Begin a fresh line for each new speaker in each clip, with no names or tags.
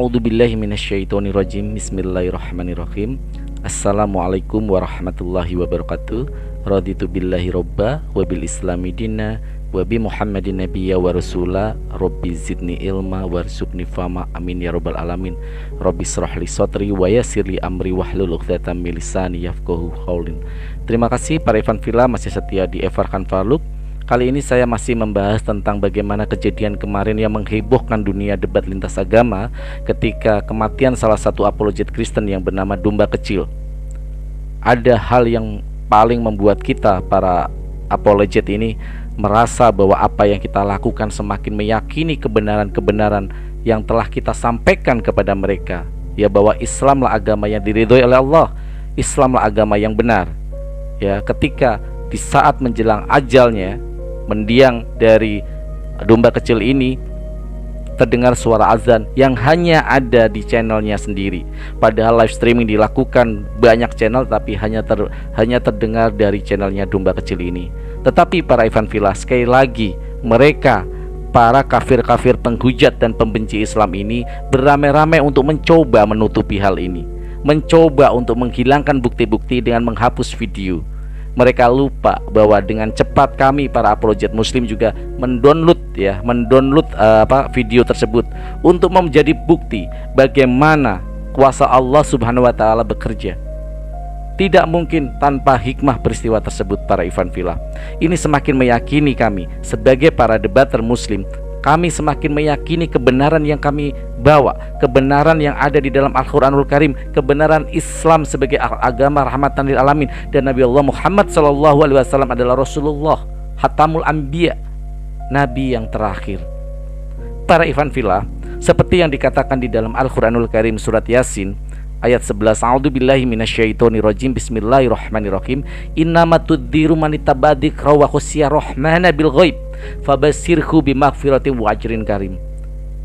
A'udzubillahi minasyaitonirrajim. Bismillahirrahmanirrahim. Assalamualaikum warahmatullahi wabarakatuh. Raditu billahi robba wa bil islami dina wa bi Muhammadin nabiyya wa rasula. Rabbi zidni ilma warzuqni fama. Amin ya rabbal alamin. Rabbi shrahli sotri wa yassirli amri wahlul 'uqdatam min lisani yafqahu qaulin. Terima kasih para Ivan Villa masih setia di Everkan Farluk. Kali ini saya masih membahas tentang bagaimana kejadian kemarin yang menghebohkan dunia debat lintas agama ketika kematian salah satu apologet Kristen yang bernama Domba Kecil. Ada hal yang paling membuat kita para apologet ini merasa bahwa apa yang kita lakukan semakin meyakini kebenaran-kebenaran yang telah kita sampaikan kepada mereka, ya, bahwa Islamlah agama yang diridhoi oleh Allah, Islamlah agama yang benar. Ya, ketika di saat menjelang ajalnya, mendiang dari domba kecil ini, terdengar suara azan yang hanya ada di channelnya sendiri. Padahal live streaming dilakukan banyak channel, tapi hanya terdengar dari channelnya domba kecil ini. Tetapi para Ivan Villa, sekali lagi, mereka para kafir-kafir penghujat dan pembenci Islam ini beramai-ramai untuk mencoba menutupi hal ini, mencoba untuk menghilangkan bukti-bukti dengan menghapus video. Mereka lupa bahwa dengan cepat kami para apologet muslim juga mendownload video tersebut untuk menjadi bukti bagaimana kuasa Allah Subhanahu wa taala bekerja. Tidak mungkin tanpa hikmah peristiwa tersebut para Ivan Villa. Ini semakin meyakini kami sebagai para debater muslim, kami semakin meyakini kebenaran yang kami bawa, kebenaran yang ada di dalam Al-Quranul Karim, kebenaran Islam sebagai agama rahmatan lil alamin, dan Nabi Allah Muhammad SAW adalah Rasulullah, Khatamul Anbiya, Nabi yang terakhir. Para Ivan Villa, seperti yang dikatakan di dalam Al-Quranul Karim surat Yasin ayat 11, A'udzubillahi minasyaitonirrajim. Bismillahirrahmanirrahim. Innama tuddziru man ittaba'adzikra wa khasyya rahmana bil ghaib fabashirhu bimaghfiratin wa ajrin karim.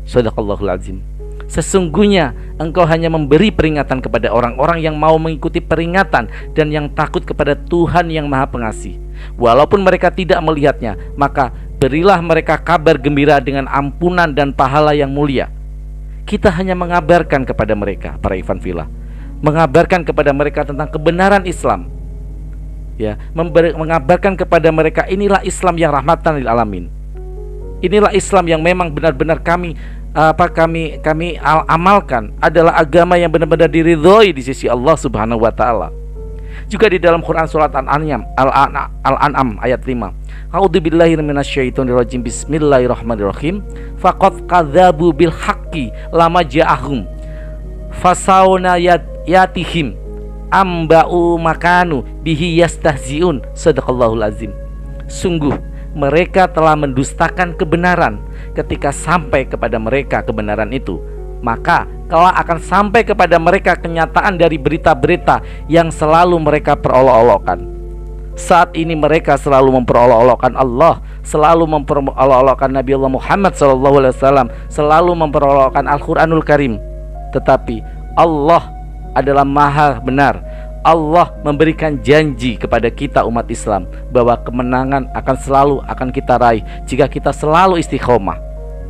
Shadaqallahul azim. Sesungguhnya engkau hanya memberi peringatan kepada orang-orang yang mau mengikuti peringatan dan yang takut kepada Tuhan yang Maha Pengasih. Walaupun mereka tidak melihatnya, maka berilah mereka kabar gembira dengan ampunan dan pahala yang mulia. Kita hanya mengabarkan kepada mereka, para Ivan Villa, mengabarkan kepada mereka tentang kebenaran Islam, ya, mengabarkan kepada mereka inilah Islam yang rahmatan lil alamin. Inilah Islam yang memang benar-benar kami amalkan, adalah agama yang benar-benar diridhoi di sisi Allah Subhanahu wa taala. Juga di dalam Quran surat Al-An'am ayat 5. A'udzubillahi minasyaitonirrajim. Bismillahirrahmanirrahim. Faqad kadzabu bil haqqi lama ja'ahum fasauna yatihim amba'u makanu bihi yastahziun. Shadaqallahul azim. Sungguh mereka telah mendustakan kebenaran ketika sampai kepada mereka kebenaran itu, maka kelak akan sampai kepada mereka kenyataan dari berita-berita yang selalu mereka perolok-olokkan. Saat ini mereka selalu memperolok-olokkan Allah, selalu memperolok-olokkan Nabi Allah Muhammad SAW, selalu memperolok-olokkan Al-Quranul Karim. Tetapi Allah adalah maha benar. Allah memberikan janji kepada kita umat Islam bahwa kemenangan akan kita raih jika kita selalu istiqomah.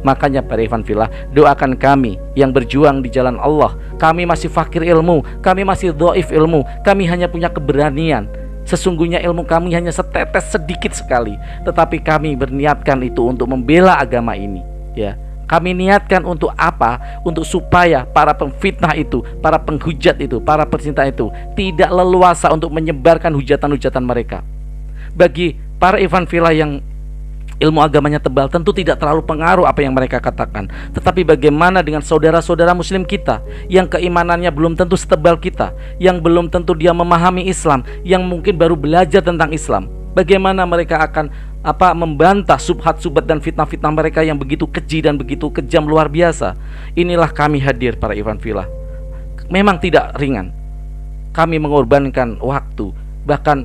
Makanya para Ivan Villa, doakan kami yang berjuang di jalan Allah. Kami masih fakir ilmu, kami masih dhaif ilmu, kami hanya punya keberanian. Sesungguhnya ilmu kami hanya setetes, sedikit sekali, tetapi kami berniatkan itu untuk membela agama ini, ya. Kami niatkan untuk apa? Untuk supaya para pemfitnah itu, para penghujat itu, para pencinta itu tidak leluasa untuk menyebarkan hujatan-hujatan mereka. Bagi para Ivan Villa yang ilmu agamanya tebal, tentu tidak terlalu pengaruh apa yang mereka katakan. Tetapi bagaimana dengan saudara-saudara muslim kita yang keimanannya belum tentu setebal kita, yang belum tentu dia memahami Islam, yang mungkin baru belajar tentang Islam? Bagaimana mereka akan membantah subhat-subhat dan fitnah-fitnah mereka yang begitu keji dan begitu kejam luar biasa? Inilah kami hadir para Ivan Villa. Memang tidak ringan. Kami mengorbankan waktu, bahkan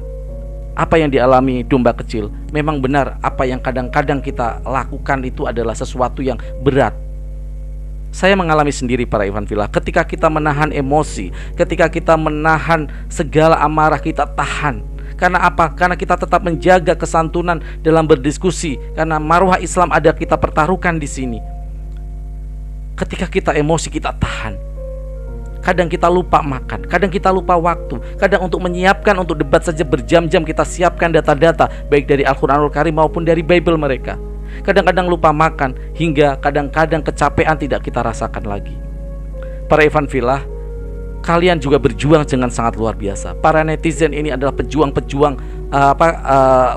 apa yang dialami domba kecil. Memang benar apa yang kadang-kadang kita lakukan itu adalah sesuatu yang berat. Saya mengalami sendiri para Ivan Villa. Ketika kita menahan emosi, ketika kita menahan segala amarah, kita tahan. Karena apa? Karena kita tetap menjaga kesantunan dalam berdiskusi. Karena marwah Islam ada kita pertaruhkan di sini. Ketika kita emosi, kita tahan. Kadang kita lupa makan, kadang kita lupa waktu. Kadang untuk menyiapkan untuk debat saja berjam-jam kita siapkan data-data, baik dari Al-Quranul Karim maupun dari Bible mereka. Kadang-kadang lupa makan, hingga kadang-kadang kecapean tidak kita rasakan lagi. Para Ikhwan Fillah, kalian juga berjuang dengan sangat luar biasa. Para netizen ini adalah pejuang-pejuang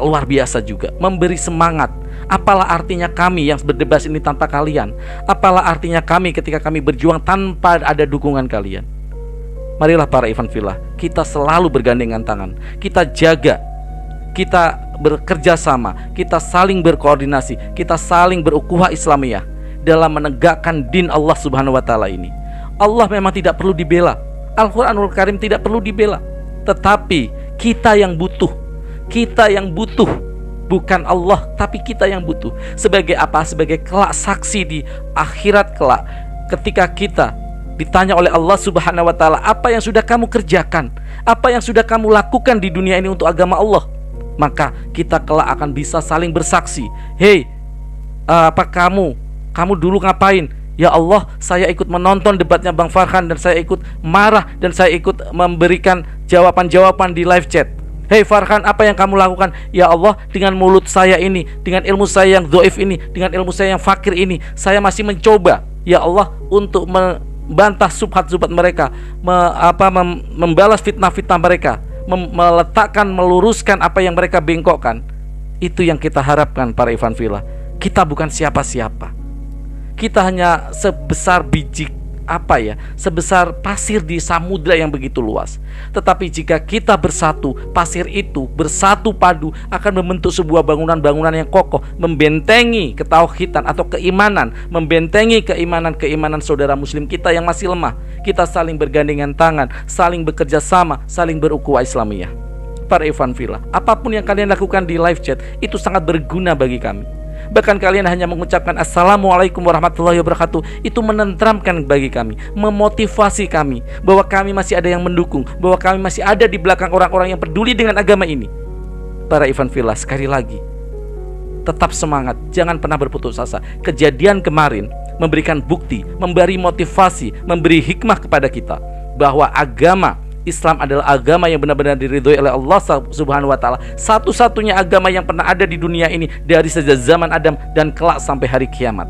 luar biasa juga, memberi semangat. Apalah artinya kami yang berdebat ini tanpa kalian? Apalah artinya kami ketika kami berjuang tanpa ada dukungan kalian? Marilah para Ikhwan Fillah, kita selalu bergandengan tangan, kita jaga, kita bekerja sama, kita saling berkoordinasi, kita saling berukhuwah Islamiyah dalam menegakkan din Allah Subhanahu wa taala ini. Allah memang tidak perlu dibela, Al-Quranul Karim tidak perlu dibela, tetapi kita yang butuh. Kita yang butuh, bukan Allah, tapi kita yang butuh. Sebagai apa? Sebagai kelak saksi di akhirat kelak, ketika kita ditanya oleh Allah Subhanahu wa taala, apa yang sudah kamu kerjakan, apa yang sudah kamu lakukan di dunia ini untuk agama Allah, maka kita kelak akan bisa saling bersaksi. Hei, apa kamu dulu ngapain? Ya Allah, saya ikut menonton debatnya Bang Farhan, dan saya ikut marah, dan saya ikut memberikan jawaban-jawaban di live chat. Hei Farhan, apa yang kamu lakukan? Ya Allah, dengan mulut saya ini, dengan ilmu saya yang dhaif ini, dengan ilmu saya yang fakir ini, saya masih mencoba, ya Allah, untuk membantah subhat-subhat mereka, membalas fitnah-fitnah mereka, meletakkan, meluruskan apa yang mereka bengkokkan. Itu yang kita harapkan para Ikhwan Fillah. Kita bukan siapa-siapa. Kita hanya sebesar biji sebesar pasir di samudra yang begitu luas. Tetapi jika kita bersatu, pasir itu bersatu padu akan membentuk sebuah bangunan-bangunan yang kokoh, membentengi ketauhidan atau keimanan, membentengi keimanan saudara muslim kita yang masih lemah. Kita saling bergandengan tangan, saling bekerja sama, saling berukhuwah Islamiyah. Para Ikhwan Fillah, apapun yang kalian lakukan di live chat itu sangat berguna bagi kami. Bahkan kalian hanya mengucapkan Assalamualaikum warahmatullahi wabarakatuh, itu menenteramkan bagi kami, memotivasi kami bahwa kami masih ada yang mendukung, bahwa kami masih ada di belakang orang-orang yang peduli dengan agama ini. Para Ikhwan Fillah, sekali lagi, tetap semangat, jangan pernah berputus asa. Kejadian kemarin memberikan bukti, memberi motivasi, memberi hikmah kepada kita bahwa agama Islam adalah agama yang benar-benar diridhoi oleh Allah Subhanahu wa taala, satu-satunya agama yang pernah ada di dunia ini dari sejak zaman Adam dan kelak sampai hari kiamat.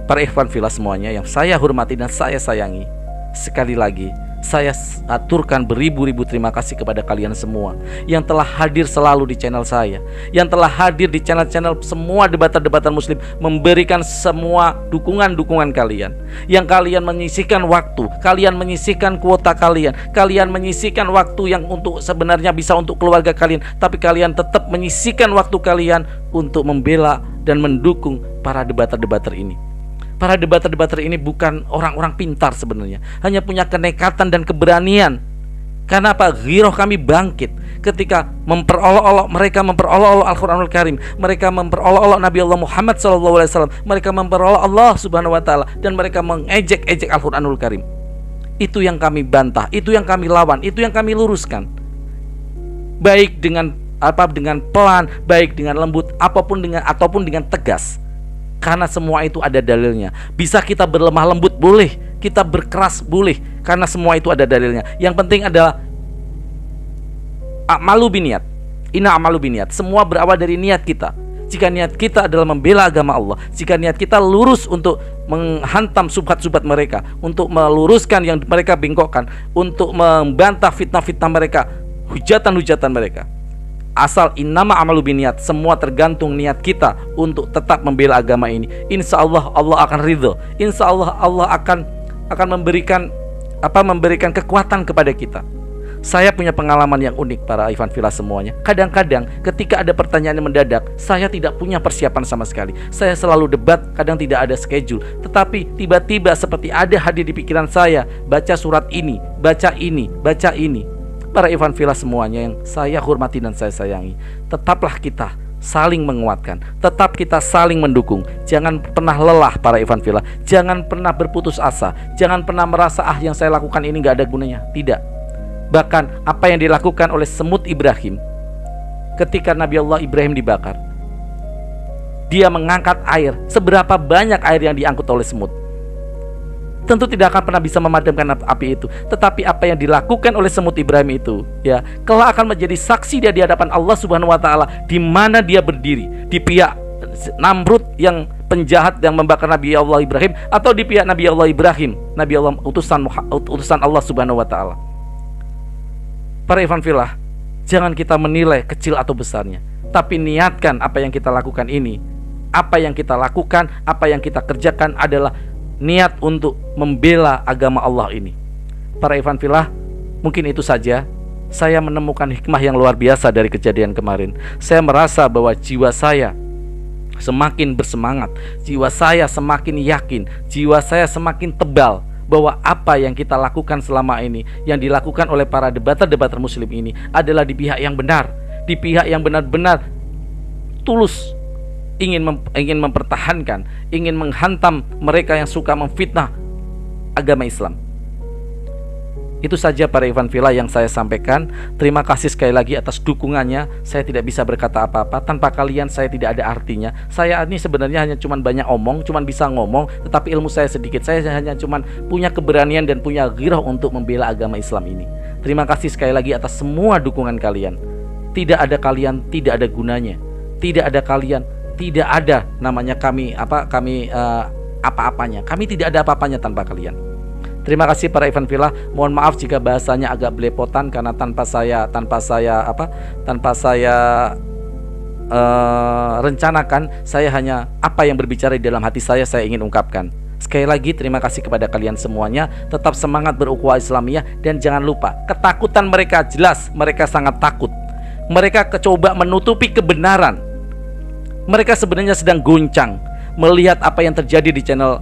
Para Ikhwan Fillah semuanya yang saya hormati dan saya sayangi, sekali lagi saya aturkan beribu-ribu terima kasih kepada kalian semua yang telah hadir selalu di channel saya, yang telah hadir di channel-channel semua debater-debater muslim, memberikan semua dukungan-dukungan kalian, yang kalian menyisihkan waktu, kalian menyisihkan kuota kalian, kalian menyisihkan waktu yang untuk sebenarnya bisa untuk keluarga kalian, tapi kalian tetap menyisihkan waktu kalian untuk membela dan mendukung para debater-debater ini. Para debater-debater ini bukan orang-orang pintar sebenarnya, hanya punya kenekatan dan keberanian. Karena apa? Ghirah kami bangkit ketika mereka memperolok-olok Al-Quranul Karim, mereka memperolok-olok Nabi Allah Muhammad SAW, mereka memperolok Allah Subhanahu wa taala, dan mereka mengejek-ejek Al-Quranul Karim. Itu yang kami bantah, itu yang kami lawan, itu yang kami luruskan. Baik dengan pelan, baik dengan lembut, ataupun dengan tegas. Karena semua itu ada dalilnya. Bisa kita berlemah lembut boleh, kita berkeras boleh, karena semua itu ada dalilnya. Yang penting adalah a'malu biniat. Inna a'malu biniat. Semua berawal dari niat kita. Jika niat kita adalah membela agama Allah, jika niat kita lurus untuk menghantam subhat-subhat mereka, untuk meluruskan yang mereka bengkokkan, untuk membantah fitnah-fitnah mereka, hujatan-hujatan mereka, asal innama amalu biniat, semua tergantung niat kita untuk tetap membela agama ini. Insya Allah Allah akan ridho. Insya Allah Allah akan memberikan kekuatan kepada kita. Saya punya pengalaman yang unik para Ikhwan Fillah semuanya. Kadang-kadang ketika ada pertanyaan yang mendadak, saya tidak punya persiapan sama sekali. Saya selalu debat, kadang tidak ada schedule. Tetapi tiba-tiba seperti ada hadir di pikiran saya, baca surat ini, baca ini, baca ini. Para Ikhwan Fillah semuanya yang saya hormati dan saya sayangi, tetaplah kita saling menguatkan, tetap kita saling mendukung. Jangan pernah lelah para Ikhwan Fillah, jangan pernah berputus asa, jangan pernah merasa yang saya lakukan ini gak ada gunanya. Tidak. Bahkan apa yang dilakukan oleh semut Ibrahim ketika Nabi Allah Ibrahim dibakar, dia mengangkat air, seberapa banyak air yang diangkut oleh semut. Tentu tidak akan pernah bisa memadamkan api itu. Tetapi apa yang dilakukan oleh semut Ibrahim itu, ya, kelak akan menjadi saksi dia di hadapan Allah Subhanahu wa taala, di mana dia berdiri, di pihak Namrud yang penjahat yang membakar Nabi Allah Ibrahim, atau di pihak Nabi Allah Ibrahim, Nabi Allah utusan Allah Subhanahu wa taala. Para ikhwan fillah, jangan kita menilai kecil atau besarnya, tapi niatkan apa yang kita lakukan ini. Apa yang kita lakukan, apa yang kita kerjakan adalah niat untuk membela agama Allah ini. Para ikhwan fillah, mungkin itu saja. Saya menemukan hikmah yang luar biasa dari kejadian kemarin. Saya merasa bahwa jiwa saya semakin bersemangat, jiwa saya semakin yakin, jiwa saya semakin tebal bahwa apa yang kita lakukan selama ini, yang dilakukan oleh para debater-debater muslim ini adalah di pihak yang benar, di pihak yang benar-benar tulus ingin mempertahankan, ingin menghantam mereka yang suka memfitnah agama Islam. Itu saja para ikhwan fillah yang saya sampaikan. Terima kasih sekali lagi atas dukungannya. Saya tidak bisa berkata apa-apa. Tanpa kalian saya tidak ada artinya. Saya ini sebenarnya hanya cuman banyak omong, cuman bisa ngomong, tetapi ilmu saya sedikit. Saya hanya cuman punya keberanian dan punya ghirah untuk membela agama Islam ini. Terima kasih sekali lagi atas semua dukungan kalian. Tidak ada kalian, tidak ada gunanya. Tidak ada kalian, tidak ada namanya kami apa-apanya. Kami tidak ada apa-apanya tanpa kalian. Terima kasih para ikhwan fillah. Mohon maaf jika bahasanya agak belepotan karena tanpa saya rencanakan, saya hanya apa yang berbicara di dalam hati saya ingin ungkapkan. Sekali lagi terima kasih kepada kalian semuanya. Tetap semangat berukhuwah Islamiyah dan jangan lupa, ketakutan mereka jelas, mereka sangat takut. Mereka coba menutupi kebenaran. Mereka sebenarnya sedang goncang melihat apa yang terjadi di channel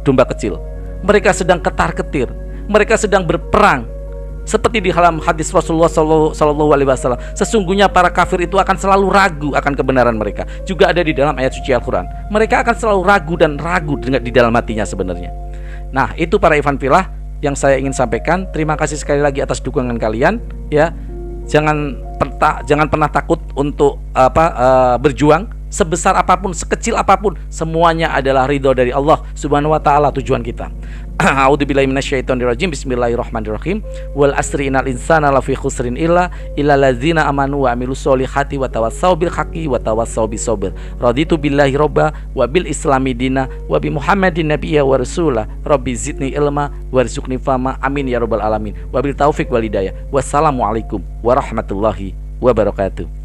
Domba Kecil. Mereka sedang ketar-ketir, mereka sedang berperang. Seperti di dalam hadis Rasulullah SAW, sesungguhnya para kafir itu akan selalu ragu akan kebenaran mereka. Juga ada di dalam ayat suci Al-Quran. Mereka akan selalu ragu di dalam hatinya sebenarnya. Nah, itu para ikhwan fillah yang saya ingin sampaikan. Terima kasih sekali lagi atas dukungan kalian. Ya, jangan pernah takut untuk berjuang. Sebesar apapun, sekecil apapun, semuanya adalah ridho dari Allah Subhanahu wa taala tujuan kita. A'udzubillahi minasyaitonirrajim. Bismillahirrahmanirrahim. Wal asri innal insana lafi khusrin illa ladzina amanu wa amilus solihati wa tawassau bil haqqi wa tawassau bis sabr. Raditu billahi robba wa bil islami dina wa bi Muhammadin nabiyya wa rasula. Rabbi zidni ilma warzuqni fahma. Amin ya rabbal alamin. Wa bil taufik wal hidayah. Wassalamualaikum warahmatullahi wabarakatuh.